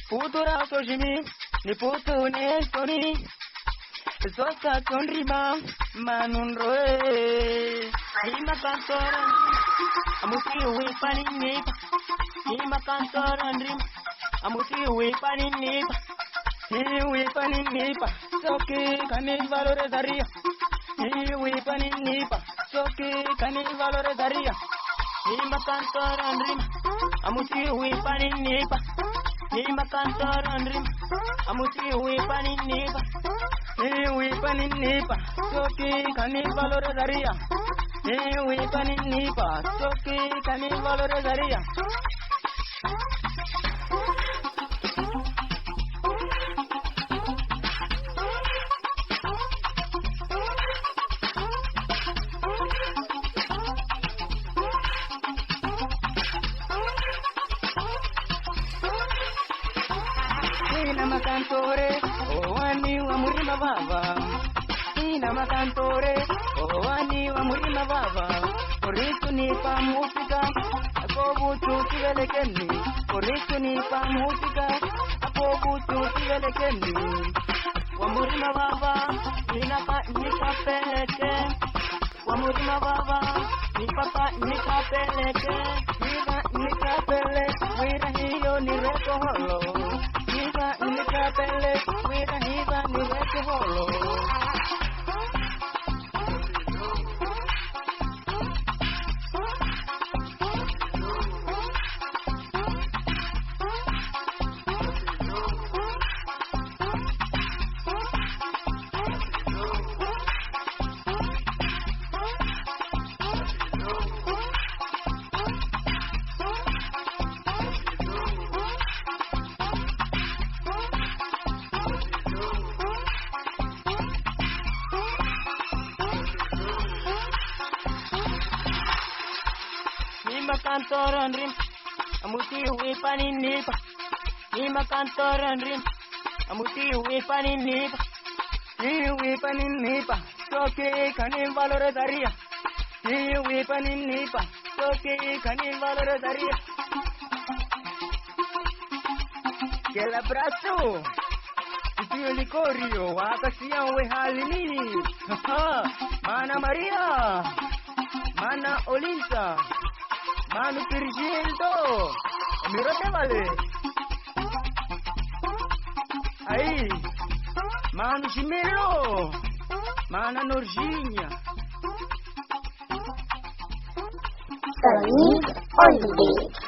Putura sojimi, ni putu ne soni. Sosa tonriba, manunroe. Ima kantora, amuti uwe paninipa. Ima kantora ndrim, amuti uwe paninipa. Iwe paninipa, soki kanil valore daria. Iwe paninipa, soki kanil valore daria. Ima kantora ndrim, amuti uwe paninipa. Ima kantora ndrim, amuti uwe paninipa. Iwe paninipa, soki kanil valore daria. Iwe paninipa, soki kanil valore daria. Ina makantore, wani wa murima baba. Ina makantore, wani wa murima baba. Koritu nipa musika, akobutu kivelekeni. Koritu nipa musika, akobutu kivelekeni. Wa murima baba, nikapeleke. Wa murima baba, nikapeleke. Nikapele, wira hiyo ni reto holo. Nikapele, wira hiva ni reto holo. Ima kantora ndrim, amuti uwe paninipa. Ima kantora ndrim, amuti uwe paninipa. Uwe paninipa, soki kanil valore daria. Uwe paninipa, soki kanil valore daria. Que el abrazo, tío Licorio, wakasia uwe halini. Mana Maria, mana Olinta. Manu Pirgildo, mirote vale. Aí, Manu Gimelo, Mana Norginha. Sonic on the beat.